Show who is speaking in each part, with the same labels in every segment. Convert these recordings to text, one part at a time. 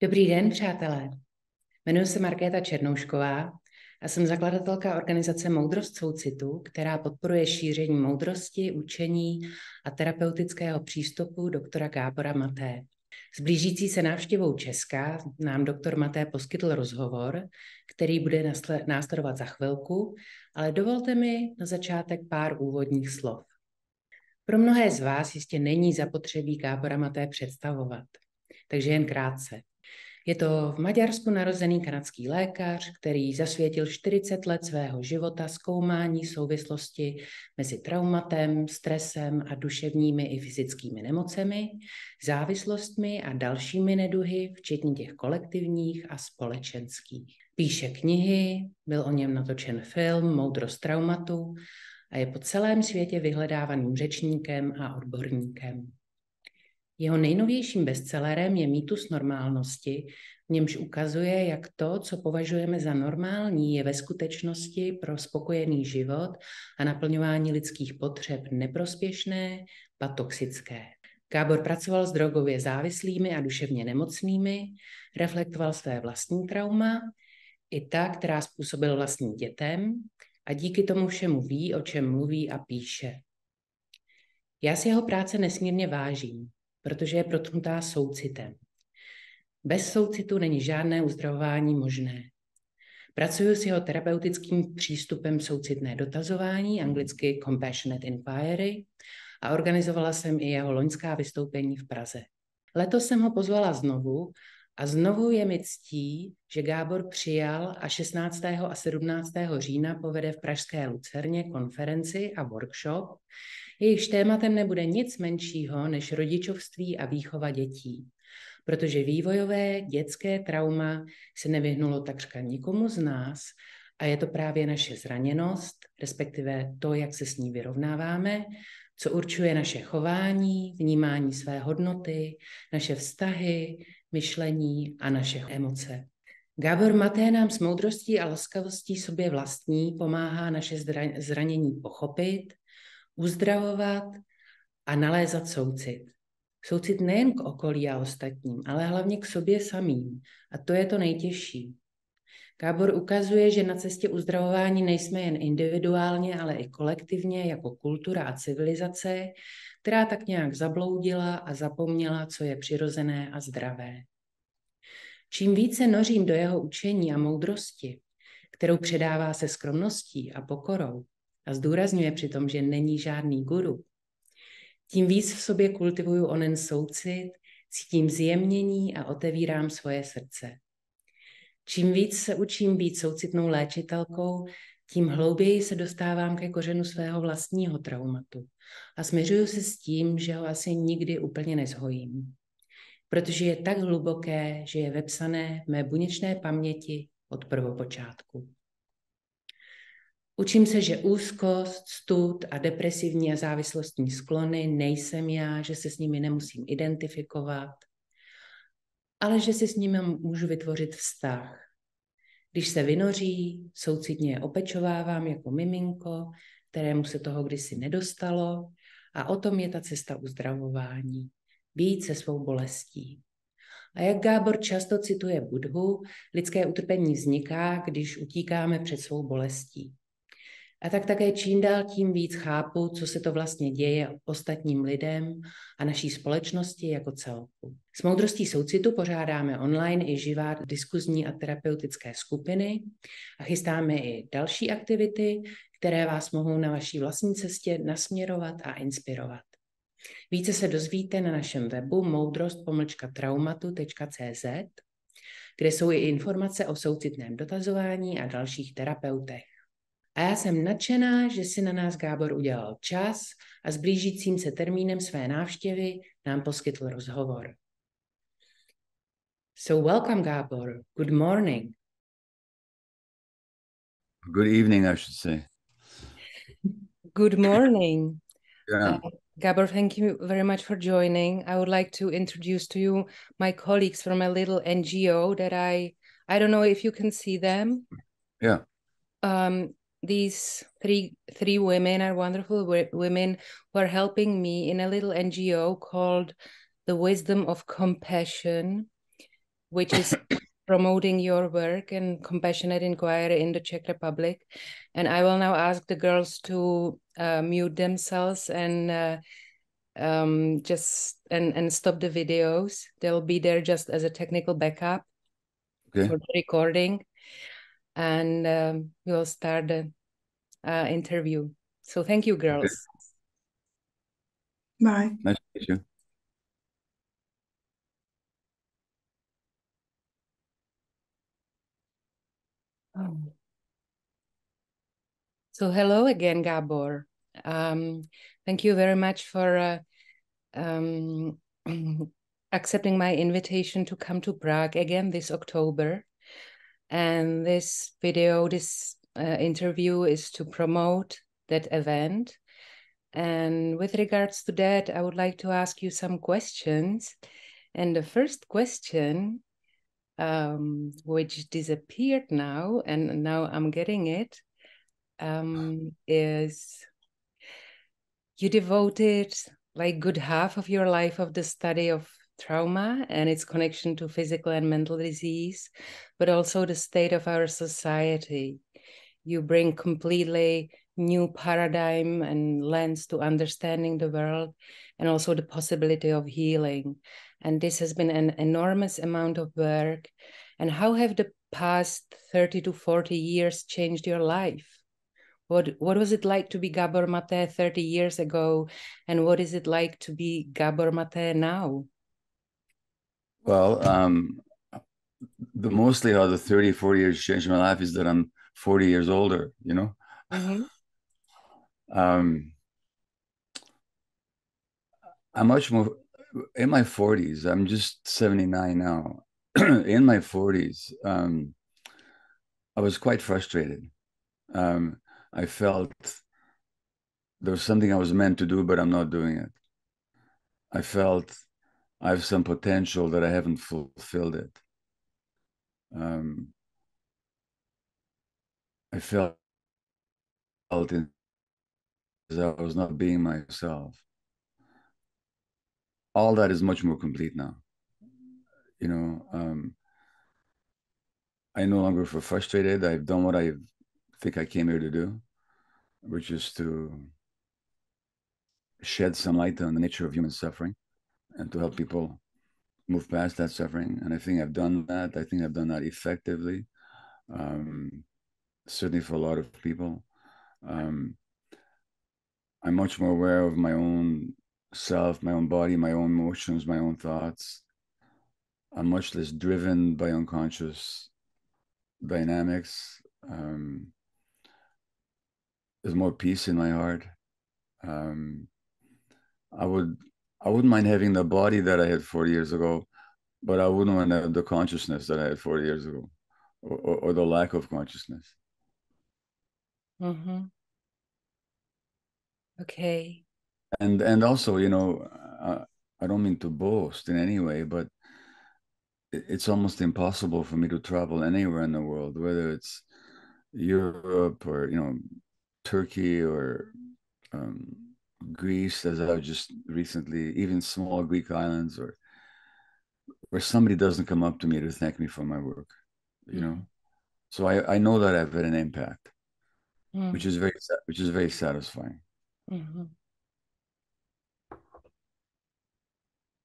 Speaker 1: Dobrý den, přátelé. Jmenuji se Markéta Černoušková a jsem zakladatelka organizace Moudrost soucitu, která podporuje šíření moudrosti, učení a terapeutického přístupu doktora Gabora Maté. S blížící se návštěvou Česka nám doktor Maté poskytl rozhovor, který bude následovat za chvilku, ale dovolte mi na začátek pár úvodních slov. Pro mnohé z vás jistě není zapotřebí Gabora Maté představovat, takže jen krátce. Je to v Maďarsku narozený kanadský lékař, který zasvětil 40 let svého života zkoumání souvislosti mezi traumatem, stresem a duševními i fyzickými nemocemi, závislostmi a dalšími neduhy, včetně těch kolektivních a společenských. Píše knihy, byl o něm natočen film Moudrost traumatu a je po celém světě vyhledávaným řečníkem a odborníkem. Jeho nejnovějším bestsellerem je Mýtus normálnosti, v němž ukazuje, jak to, co považujeme za normální, je ve skutečnosti pro spokojený život a naplňování lidských potřeb neprospěšné, ba toxické. Gabor pracoval s drogově závislými a duševně nemocnými, reflektoval své vlastní trauma, i ta, která způsobil vlastním dětem, a díky tomu všemu ví, o čem mluví a píše. Já si jeho práce nesmírně vážím, protože je protnutá soucitem. Bez soucitu není žádné uzdravování možné. Pracuji s jeho terapeutickým přístupem soucitné dotazování, anglicky compassionate inquiry, a organizovala jsem i jeho loňská vystoupení v Praze. Letos jsem ho pozvala znovu a znovu je mi ctí, že Gabor přijal a 16. a 17. října povede v pražské Lucerně konferenci a workshop, jejichž tématem nebude nic menšího než rodičovství a výchova dětí, protože vývojové dětské trauma se nevyhnulo takřka nikomu z nás a je to právě naše zraněnost, respektive to, jak se s ní vyrovnáváme, co určuje naše chování, vnímání své hodnoty, naše vztahy, myšlení a naše emoce. Gabor Maté nám s moudrostí a laskavostí sobě vlastní pomáhá naše zranění pochopit, uzdravovat a nalézat soucit. Soucit nejen k okolí a ostatním, ale hlavně k sobě samým. A to je to nejtěžší. Gabor ukazuje, že na cestě uzdravování nejsme jen individuálně, ale i kolektivně jako kultura a civilizace, která tak nějak zabloudila a zapomněla, co je přirozené a zdravé. Čím více nořím do jeho učení a moudrosti, kterou předává se skromností a pokorou, a zdůrazňuje přitom, že není žádný guru, tím víc v sobě kultivuju onen soucit, cítím zjemnění a otevírám svoje srdce. Čím víc se učím být soucitnou léčitelkou, tím hlouběji se dostávám ke kořenu svého vlastního traumatu a smiřuju se s tím, že ho asi nikdy úplně nezhojím, protože je tak hluboké, že je vepsané v mé buněčné paměti od prvopočátku. Učím se, že úzkost, stud a depresivní a závislostní sklony nejsem já, že se s nimi nemusím identifikovat, ale že si s nimi můžu vytvořit vztah. Když se vynoří, soucitně je opečovávám jako miminko, kterému se toho kdysi nedostalo, a o tom je ta cesta uzdravování. Být se svou bolestí. A jak Gabor často cituje Budhu, lidské utrpení vzniká, když utíkáme před svou bolestí. A tak také čím dál tím víc chápu, co se to vlastně děje ostatním lidem a naší společnosti jako celku. S Moudrostí soucitu pořádáme online i živá diskuzní a terapeutické skupiny a chystáme i další aktivity, které vás mohou na vaší vlastní cestě nasměrovat a inspirovat. Více se dozvíte na našem webu moudrost-traumatu.cz, kde jsou i informace o soucitném dotazování a dalších terapeutech. A já jsem nadšená, že si na nás Gabor udělal čas a s blížícím se termínem své návštěvy nám poskytl rozhovor. So welcome, Gabor. Good morning.
Speaker 2: Good evening, I should say.
Speaker 1: Good morning.
Speaker 2: Yeah.
Speaker 1: Gabor, thank you very much for joining. I would like to introduce to you my colleagues from a little NGO that I don't know if you can see them.
Speaker 2: Yeah.
Speaker 1: These three women are wonderful women who are helping me in a little NGO called The Wisdom of Compassion, which is promoting your work and compassionate inquiry in the Czech Republic. And I will now ask the girls to mute themselves and just stop the videos. They'll be there just as a technical backup for the recording. And we'll start the interview. So thank you, girls.
Speaker 2: Okay.
Speaker 3: Bye.
Speaker 2: Nice to meet you.
Speaker 1: So hello again, Gabor. Thank you very much for accepting my invitation to come to Prague again this October. And this video, this interview is to promote that event. And with regards to that, I would like to ask you some questions. And the first question, which disappeared now, and now I'm getting it, is you devoted like good half of your life of the study of trauma and its connection to physical and mental disease, but also the state of our society. You bring completely new paradigm and lens to understanding the world and also the possibility of healing. And this has been an enormous amount of work. And how have the past 30 to 40 years changed your life? What was it like to be Gabor Maté 30 years ago? And what is it like to be Gabor Maté now?
Speaker 2: Well, the mostly how the 30, 40 years changed my life is that I'm 40 years older, you know?
Speaker 1: Mm-hmm.
Speaker 2: I'm much more in my 40s. I'm just 79 now. In my 40s, I was quite frustrated. I felt there was something I was meant to do, but I'm not doing it. I felt I have some potential that I haven't fulfilled it. I felt I was not being myself. All that is much more complete now. You know, I no longer feel frustrated. I've done what I think I came here to do, which is to shed some light on the nature of human suffering and to help people move past that suffering. And I think I've done that. I think I've done that effectively, certainly for a lot of people. I'm much more aware of my own self, my own body, my own emotions, my own thoughts. I'm much less driven by unconscious dynamics. There's more peace in my heart. I wouldn't mind having the body that I had 40 years ago, but I wouldn't want to have the consciousness that I had 40 years ago, or the lack of consciousness.
Speaker 1: Mm-hmm. Okay.
Speaker 2: And also, you know, I don't mean to boast in any way, but it's almost impossible for me to travel anywhere in the world, whether it's Europe or, you know, Turkey or Greece, as I was just recently, even small Greek islands, or where somebody doesn't come up to me to thank me for my work, you know. So I know that I've had an impact, which is very satisfying.
Speaker 1: Mm-hmm.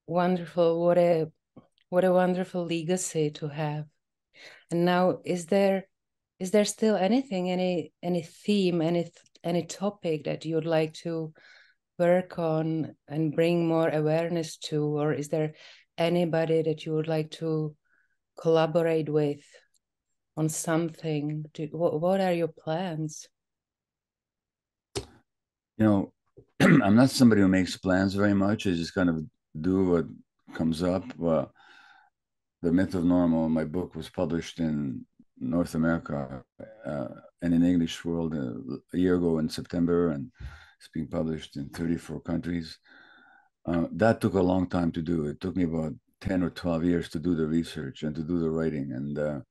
Speaker 1: Wonderful. What a wonderful legacy to have. And now, is there still anything, any theme, any topic that you would like to work on and bring more awareness to, or is there anybody that you would like to collaborate with on something? What are your plans?
Speaker 2: You know, I'm not somebody who makes plans very much. I just kind of do what comes up. The Myth of Normal, my book, was published in North America and in the English world a year ago in September, and it's being published in 34 countries. That took a long time to do. It took me about 10 or 12 years to do the research and to do the writing. And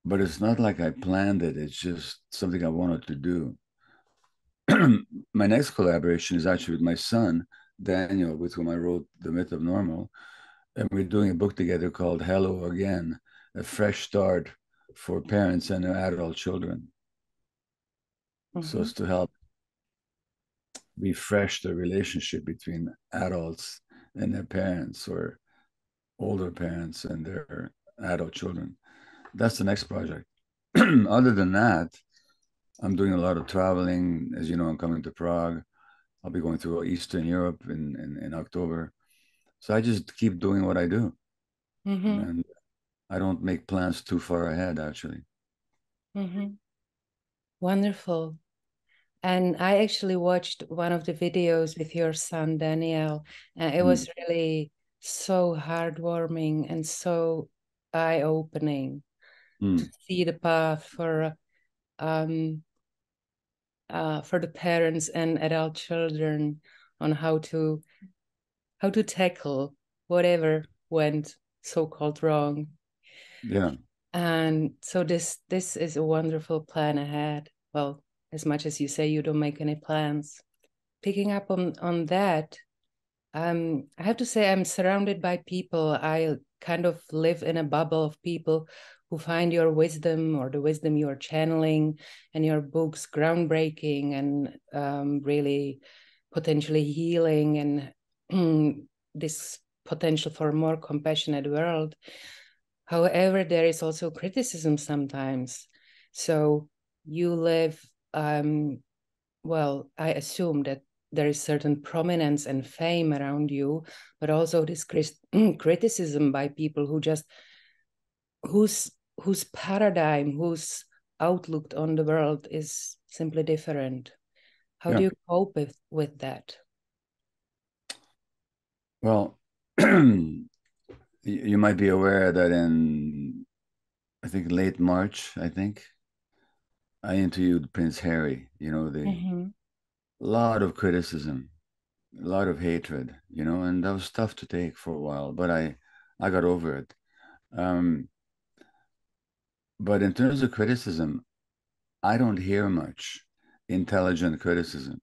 Speaker 2: but it's not like I planned it. It's just something I wanted to do. My next collaboration is actually with my son, Daniel, with whom I wrote The Myth of Normal, and we're doing a book together called Hello Again, a fresh start for parents and their adult children. So it's to help refresh the relationship between adults and their parents, or older parents and their adult children. That's the next project. Other than that, I'm doing a lot of traveling. As you know, I'm coming to Prague. I'll be going through Eastern Europe in October. So I just keep doing what I do. And I don't make plans too far ahead, actually.
Speaker 1: Wonderful. And I actually watched one of the videos with your son, Daniel, and it was really so heartwarming and so eye-opening to see the path for the parents and adult children on how to tackle whatever went so-called wrong.
Speaker 2: Yeah.
Speaker 1: And so this is a wonderful plan ahead. Well, as much as you say you don't make any plans. Picking up on that, I have to say I'm surrounded by people. I kind of live in a bubble of people who find your wisdom, or the wisdom you're channeling, and your books groundbreaking and really potentially healing, and this potential for a more compassionate world. However, there is also criticism sometimes. So you live, well, I assume that there is certain prominence and fame around you, but also this criticism by people who just, whose paradigm, whose outlook on the world is simply different. How do you cope with that?
Speaker 2: Well, you might be aware that in, I think, late March, I interviewed Prince Harry, you know, a lot of criticism, a lot of hatred, you know, and that was tough to take for a while, but I got over it. But in terms of criticism, I don't hear much intelligent criticism.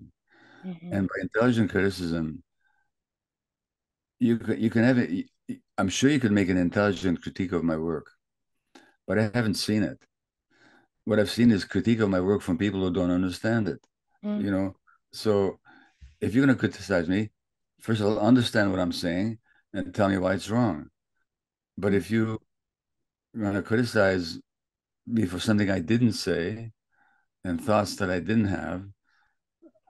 Speaker 2: And by intelligent criticism, you can have it. I'm sure you could make an intelligent critique of my work, but I haven't seen it. What I've seen is critique of my work from people who don't understand it, you know? So if you're going to criticize me, first of all, understand what I'm saying and tell me why it's wrong. But if you want to criticize me for something I didn't say and thoughts that I didn't have,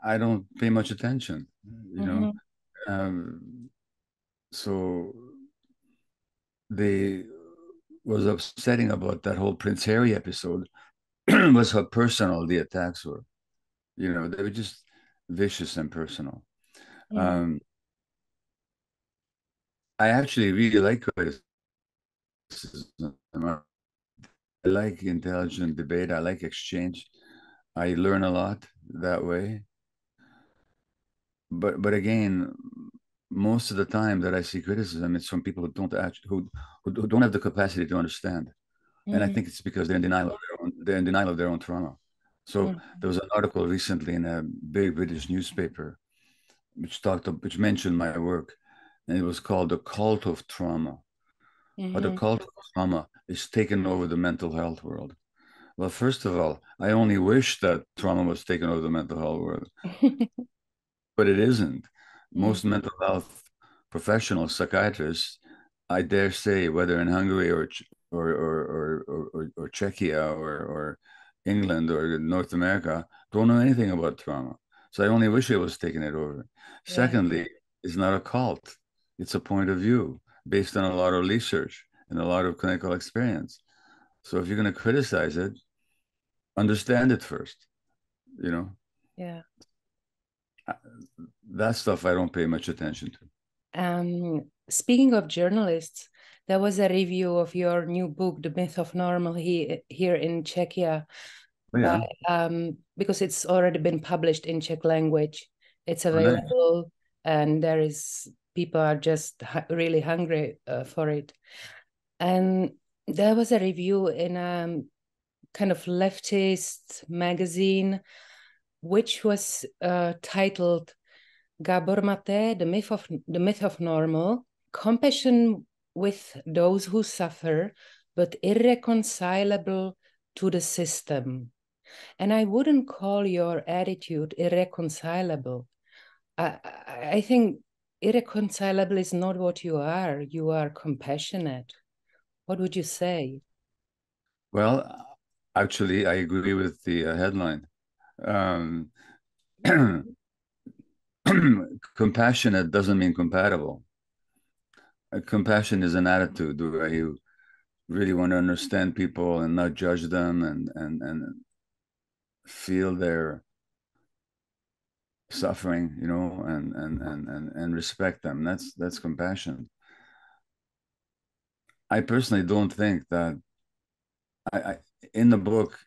Speaker 2: I don't pay much attention, you know? So they was upsetting about that whole Prince Harry episode was how personal the attacks were. You know, they were just vicious and personal. I actually really like criticism. I like intelligent debate. I like exchange. I learn a lot that way. But again, most of the time that I see criticism, it's from people who don't have the capacity to understand. And I think it's because they're in denial of their own trauma. So there was an article recently in a big British newspaper which mentioned my work, and it was called The Cult of Trauma. How the cult of trauma is taken over the mental health world. Well, first of all, I only wish that trauma was taken over the mental health world, but it isn't. Most mental health professionals, psychiatrists, I dare say, whether in Hungary or Czechia or England or North America, don't know anything about trauma. So I only wish it was taking it over. Yeah. Secondly, it's not a cult. It's a point of view based on a lot of research and a lot of clinical experience. So if you're going to criticize it, understand it first, you know?
Speaker 1: Yeah.
Speaker 2: That stuff I don't pay much attention to.
Speaker 1: Speaking of journalists, there was a review of your new book, The Myth of Normal, here in Czechia. Oh, yeah. Because it's already been published in Czech language. It's available, and people are just really hungry for it. And there was a review in a kind of leftist magazine, which was titled Gabor Maté, the myth of normal, compassion with those who suffer, but irreconcilable to the system. And I wouldn't call your attitude irreconcilable. I think irreconcilable is not what you are. You are compassionate. What would you say?
Speaker 2: Well, actually, I agree with the headline. Compassionate doesn't mean compatible. Compassion is an attitude where you really want to understand people and not judge them and feel their suffering, you know, and respect them. That's compassion. I personally don't think that I in the book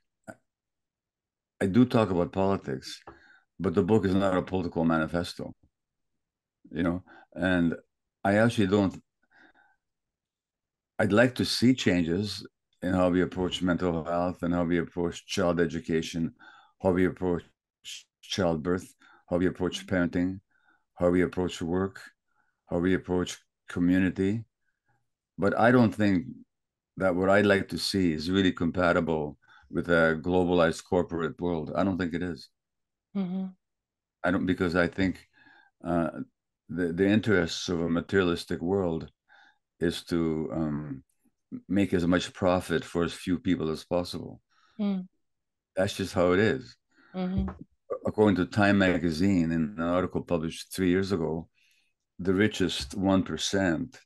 Speaker 2: I do talk about politics, but the book is not a political manifesto, you know, and I actually don't. I'd like to see changes in how we approach mental health and how we approach child education, how we approach childbirth, how we approach parenting, how we approach work, how we approach community. But I don't think that what I'd like to see is really compatible with a globalized corporate world. I don't think it is.
Speaker 1: Mm-hmm.
Speaker 2: I don't, because I think the interests of a materialistic world is to make as much profit for as few people as possible.
Speaker 1: Mm.
Speaker 2: That's just how it is.
Speaker 1: Mm-hmm.
Speaker 2: According to Time magazine, in an article published 3 years ago, the richest 1%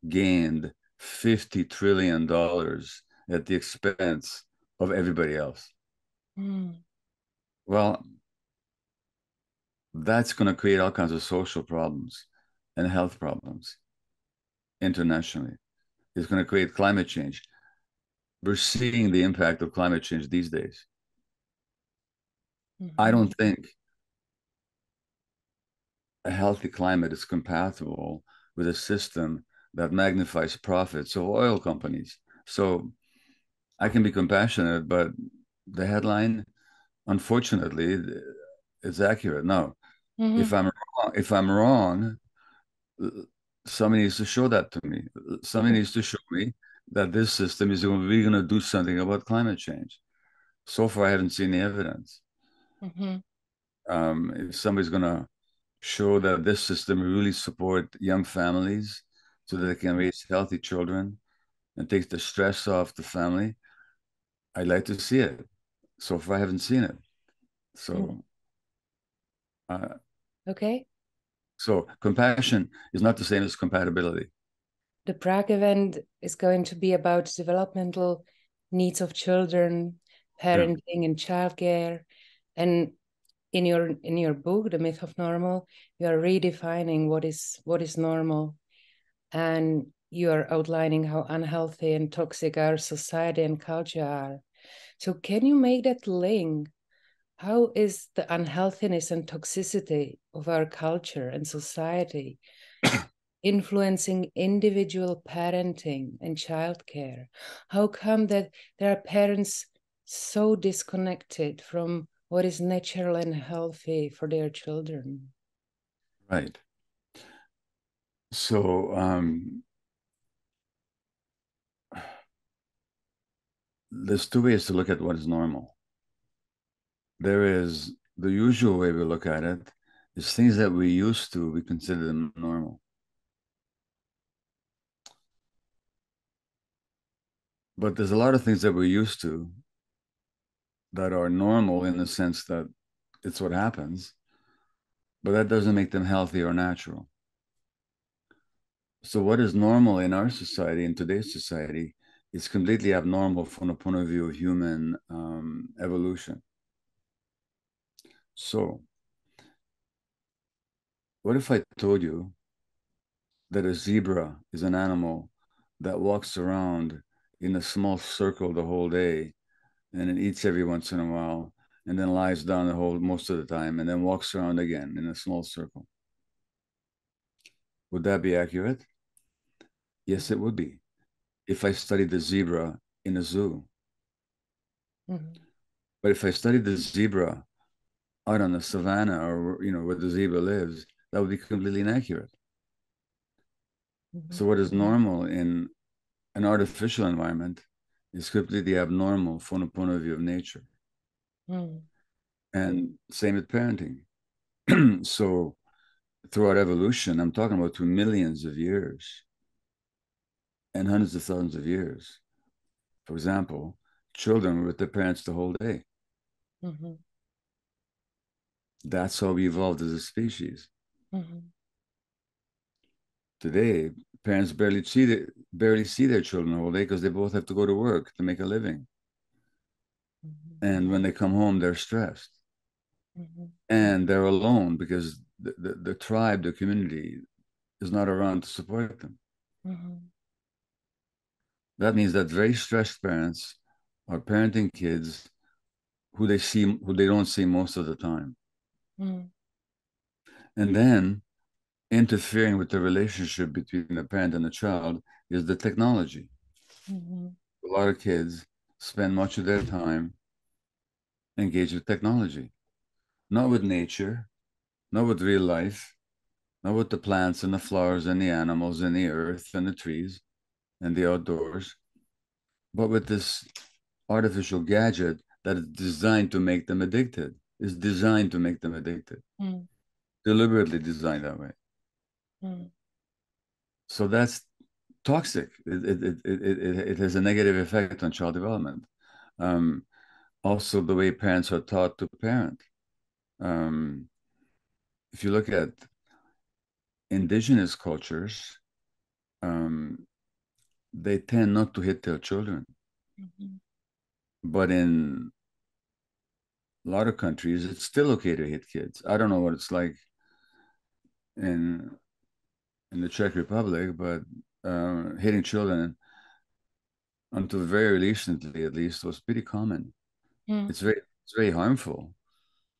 Speaker 2: gained $50 trillion at the expense of everybody else.
Speaker 1: Mm.
Speaker 2: Well, that's going to create all kinds of social problems and health problems internationally. It's going to create climate change. We're seeing the impact of climate change these days.
Speaker 1: Mm-hmm.
Speaker 2: I don't think a healthy climate is compatible with a system that magnifies profits of oil companies. So I can be compassionate, but the headline, unfortunately, is accurate. Now,
Speaker 1: Mm-hmm.
Speaker 2: if I'm wrong, somebody needs to show that to me. Somebody needs to show me that this system is really going to do something about climate change. So far, I haven't seen the evidence.
Speaker 1: Mm-hmm.
Speaker 2: If somebody's going to show that this system really support young families so that they can raise healthy children and take the stress off the family, I'd like to see it. So far, I haven't seen it. So,
Speaker 1: Okay.
Speaker 2: So compassion is not the same as compatibility.
Speaker 1: The Prague event is going to be about developmental needs of children, parenting, and childcare. And in your book, The Myth of Normal, you are redefining what is normal, and you are outlining how unhealthy and toxic our society and culture are. So can you make that link? How is the unhealthiness and toxicity of our culture and society influencing individual parenting and childcare? How come that there are parents so disconnected from what is natural and healthy for their children?
Speaker 2: Right. So there's two ways to look at what is normal. There is the usual way we look at it is things that we used to, we consider them normal. But there's a lot of things that we're used to that are normal in the sense that it's what happens, but that doesn't make them healthy or natural. So what is normal in our society, in today's society, is completely abnormal from the point of view of human evolution. So what if I told you that a zebra is an animal that walks around in a small circle the whole day, and it eats every once in a while, and then lies down most of the time, and then walks around again in a small circle? Would that be accurate? Yes, it would be. If I studied the zebra in a zoo.
Speaker 1: Mm-hmm.
Speaker 2: But if I studied the zebra out on the savannah or, you know, where the zebra lives, that would be completely inaccurate. So what is normal in an artificial environment is completely abnormal from a point of view of nature. And same with parenting. So throughout evolution, I'm talking about through millions of years and hundreds of thousands of years. For example, children were with their parents the whole day. That's how we evolved as a species. Today, parents barely see their children the whole day because they both have to go to work to make a living. And when they come home, they're stressed. And they're alone because the tribe, the community is not around to support them. That means that very stressed parents are parenting kids who they don't see most of the time. And then interfering with the relationship between the parent and the child is the technology. A lot of kids spend much of their time engaged with technology, not with nature, not with real life, not with the plants and the flowers and the animals and the earth and the trees and the outdoors, but with this artificial gadget that is designed to make them addicted, deliberately designed that way. So that's toxic. It has a negative effect on child development. Also, the way parents are taught to parent. If you look at indigenous cultures, they tend not to hit their children. But in a lot of countries, it's still okay to hit kids. I don't know what it's like in the Czech Republic, but hitting children until very recently, at least, was pretty common. It's very harmful,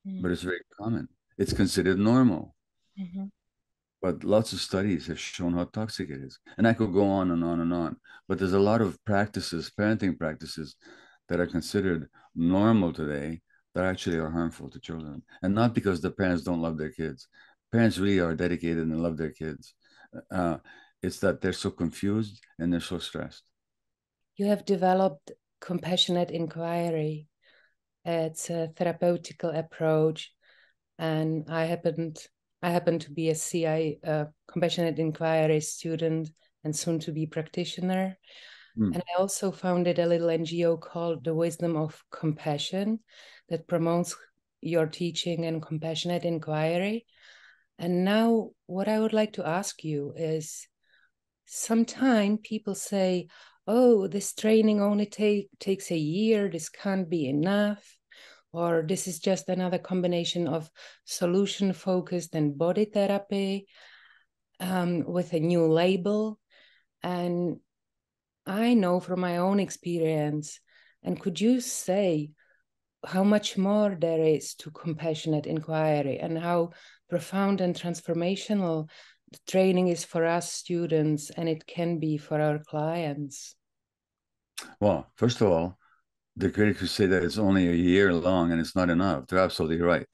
Speaker 2: but it's very common. It's considered normal. But lots of studies have shown how toxic it is. And I could go on and on and on. But there's a lot of practices, parenting practices, that are considered normal today that actually are harmful to children. And not because the parents don't love their kids. Parents really are dedicated and love their kids. It's that they're so confused and they're so stressed.
Speaker 1: You have developed compassionate inquiry. It's a therapeutical approach. And I happen to be a CI, compassionate inquiry student and soon to be practitioner. And I also founded a little NGO called The Wisdom of Compassion that promotes your teaching and compassionate inquiry. And now what I would like to ask you is, sometimes people say, oh, this training only takes a year, this can't be enough, or this is just another combination of solution-focused and body therapy with a new label. And I know from my own experience, and could you say how much more there is to compassionate inquiry and how profound and transformational the training is for us students and it can be for our clients?
Speaker 2: Well, first of all, the critics who say that it's only a year long and it's not enough, they're absolutely right.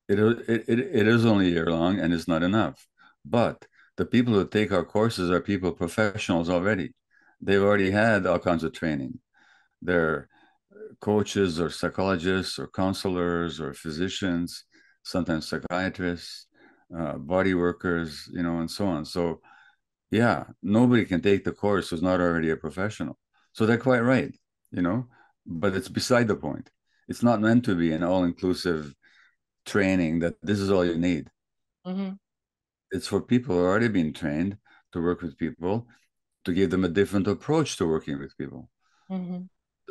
Speaker 2: It is only a year long and it's not enough. But the people who take our courses are people, professionals already. They've already had all kinds of training. They're coaches or psychologists or counselors or physicians, sometimes psychiatrists, body workers, you know, and so on. So yeah, nobody can take the course who's not already a professional. So they're quite right, you know, but it's beside the point. It's not meant to be an all-inclusive training that this is all you need. It's for people who are already being trained to work with people, to give them a different approach to working with people.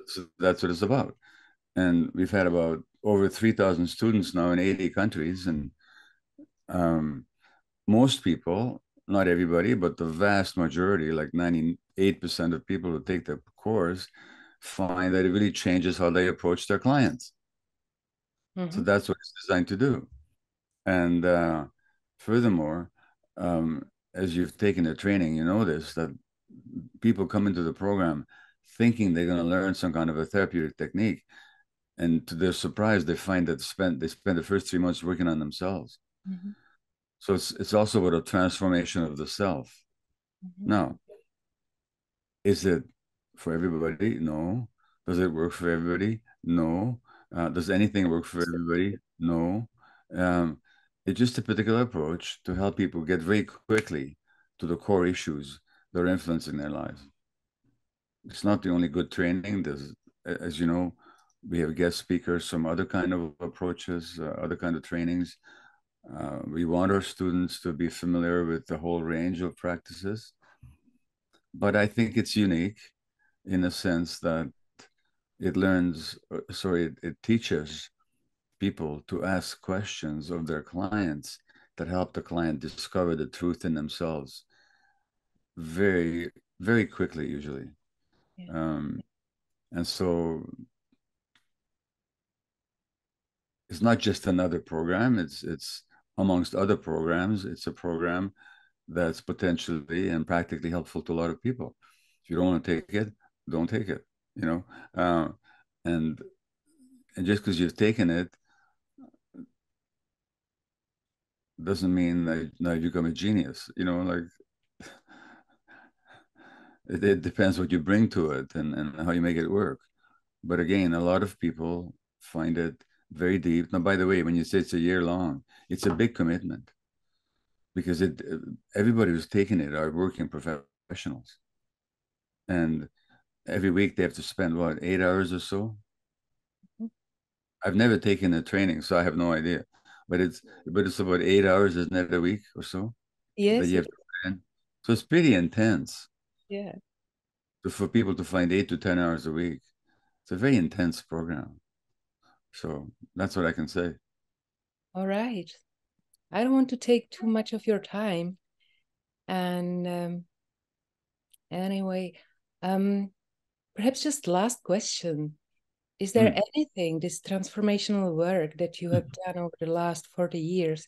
Speaker 2: So that's what it's about. And we've had about over 3,000 students now in 80 countries. And most people, not everybody, but the vast majority, like 98% of people who take the course, find that it really changes how they approach their clients. So that's what it's designed to do. And furthermore, as you've taken the training, you know this, that people come into the program thinking they're going to learn some kind of a therapeutic technique. And to their surprise, they find that they spend the first 3 months working on themselves.
Speaker 1: Mm-hmm.
Speaker 2: So it's also about a transformation of the self.
Speaker 1: Mm-hmm.
Speaker 2: Now, is it for everybody? No. Does it work for everybody? No. Does anything work for everybody? No. It's just a particular approach to help people get very quickly to the core issues that are influencing their lives. It's not the only good training. There's, as you know, we have guest speakers, some other kind of approaches, other kind of trainings. We want our students to be familiar with the whole range of practices. But I think it's unique in a sense that it teaches people to ask questions of their clients that help the client discover the truth in themselves very, very quickly, usually. Yeah. And so it's not just another program. It's amongst other programs. It's a program that's potentially and practically helpful to a lot of people. If you don't want to take it, don't take it, you know? And just because you've taken it doesn't mean that now you become a genius, you know, like it depends what you bring to it and how you make it work. But again, a lot of people find it very deep. Now, by the way, when you say it's a year long, it's a big commitment because everybody who's taking it are working professionals. And every week they have to spend, what, 8 hours or so? Mm-hmm. I've never taken a training, so I have no idea. But it's about 8 hours, isn't it, a week or so?
Speaker 1: Yes.
Speaker 2: That you have to spend. So it's pretty intense.
Speaker 1: Yeah.
Speaker 2: For people to find 8 to 10 hours a week. It's a very intense program. So that's what I can say.
Speaker 1: All right. I don't want to take too much of your time. And anyway, perhaps just last question. Is there anything, this transformational work that you have done over the last 40 years,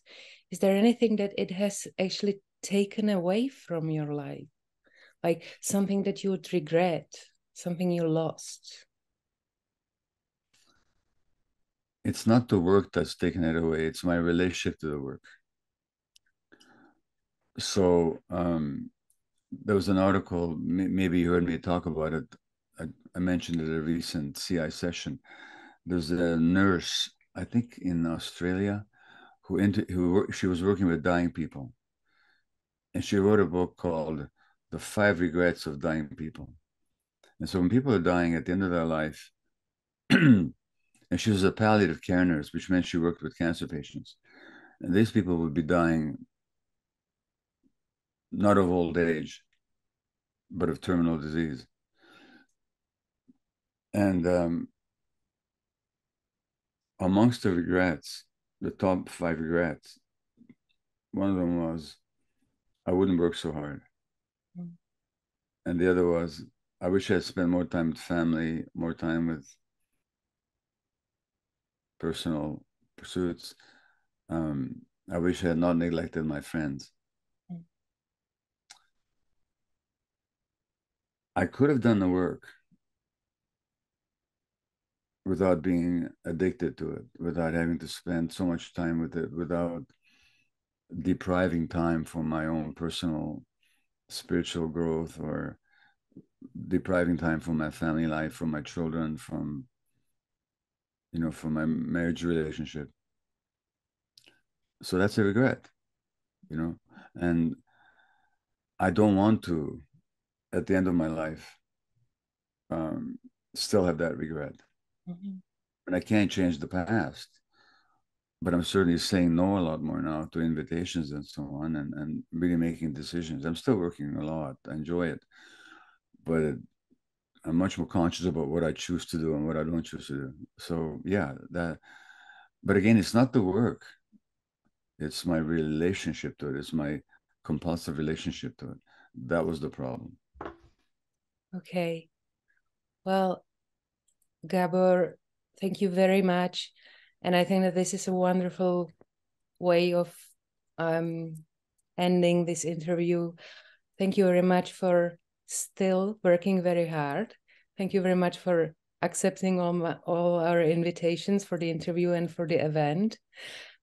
Speaker 1: is there anything that it has actually taken away from your life? Like something that you would regret, something you lost?
Speaker 2: It's not the work that's taken it away. It's my relationship to the work. So there was an article, maybe you heard me talk about it. I mentioned it at a recent CI session. There's a nurse, I think in Australia, she was working with dying people. And she wrote a book called The 5 Regrets of Dying People. And so when people are dying at the end of their life, and she was a palliative care nurse, which meant she worked with cancer patients. And these people would be dying not of old age, but of terminal disease. And amongst the regrets, the top 5 regrets, one of them was, I wouldn't work so hard. Mm. And the other was, I wish I had spent more time with family, more time with personal pursuits. I wish I had not neglected my friends. Mm. I could have done the work without being addicted to it, without having to spend so much time with it, without depriving time from my own personal spiritual growth, or depriving time from my family life, from my children, from my marriage relationship. So that's a regret, and I don't want to, at the end of my life, still have that regret. Mm-hmm. And I can't change the past, but I'm certainly saying no a lot more now to invitations and so on, and really making decisions. I'm still working a lot. I enjoy it, but I'm much more conscious about what I choose to do and what I don't choose to do. So yeah, but again, it's not the work. It's my relationship to it. It's my compulsive relationship to it. That was the problem.
Speaker 1: Okay. Well, Gabor, thank you very much. And I think that this is a wonderful way of ending this interview. Thank you very much for still working very hard. Thank you very much for accepting all our invitations for the interview and for the event.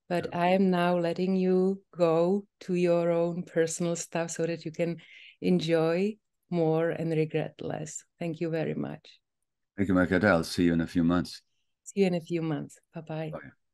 Speaker 1: But I am now letting you go to your own personal stuff so that you can enjoy more and regret less. Thank you very much.
Speaker 2: Thank you, Markéta. I'll see you in a few months.
Speaker 1: See you in a few months. Bye-bye.
Speaker 2: Bye.